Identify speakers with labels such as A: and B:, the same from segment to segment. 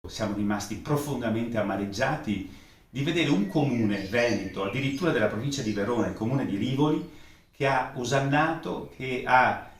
A: Siamo rimasti profondamente amareggiati di vedere un comune veneto, addirittura della provincia di Verona, il comune di Rivoli, che ha osannato, che ha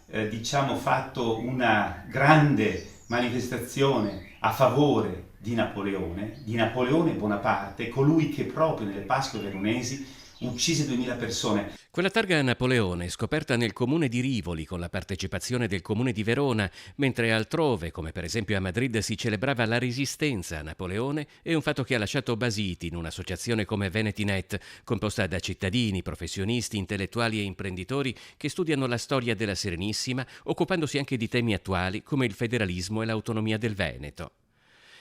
A: fatto una grande manifestazione a favore di Napoleone Bonaparte, colui che proprio nelle Pasque veronesi uccise 2000 persone.
B: Quella targa a Napoleone, scoperta nel comune di Rivoli con la partecipazione del comune di Verona, mentre altrove, come per esempio a Madrid, si celebrava la resistenza a Napoleone, è un fatto che ha lasciato basiti in un'associazione come Venetinet, composta da cittadini, professionisti, intellettuali e imprenditori che studiano la storia della Serenissima, occupandosi anche di temi attuali come il federalismo e l'autonomia del Veneto.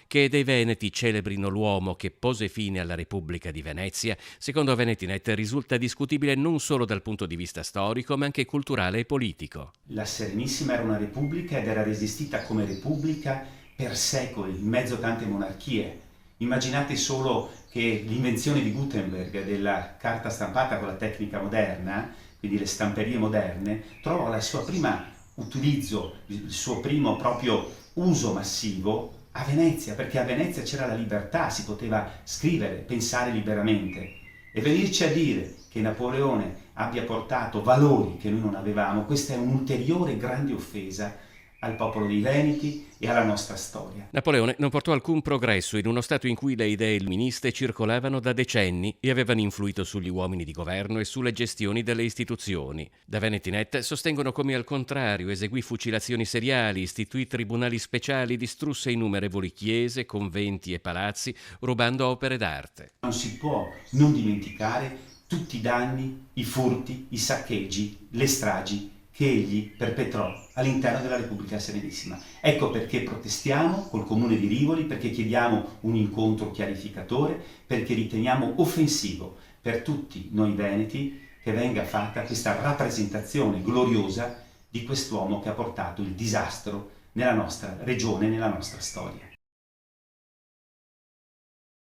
B: Che dei Veneti celebrino l'uomo che pose fine alla Repubblica di Venezia, secondo Venetinet risulta discutibile non solo dal punto di vista storico, ma anche culturale e politico.
A: La Serenissima era una repubblica ed era resistita come repubblica per secoli, in mezzo a tante monarchie. Immaginate solo che l'invenzione di Gutenberg della carta stampata con la tecnica moderna, quindi le stamperie moderne, trovò la sua prima utilizzo, il suo primo proprio uso massivo a Venezia, perché a Venezia c'era la libertà, si poteva scrivere, pensare liberamente. E venirci a dire che Napoleone abbia portato valori che noi non avevamo, questa è un'ulteriore grande offesa al popolo dei Veneti e alla nostra storia.
B: Napoleone non portò alcun progresso in uno stato in cui le idee illuministe circolavano da decenni e avevano influito sugli uomini di governo e sulle gestioni delle istituzioni. Da Venetinet sostengono come al contrario eseguì fucilazioni seriali, istituì tribunali speciali, distrusse innumerevoli chiese, conventi e palazzi, rubando opere d'arte.
A: Non si può non dimenticare tutti i danni, i furti, i saccheggi, le stragi che egli perpetrò all'interno della Repubblica Serenissima. Ecco perché protestiamo col Comune di Rivoli, perché chiediamo un incontro chiarificatore, perché riteniamo offensivo per tutti noi veneti che venga fatta questa rappresentazione gloriosa di quest'uomo che ha portato il disastro nella nostra regione, nella nostra storia.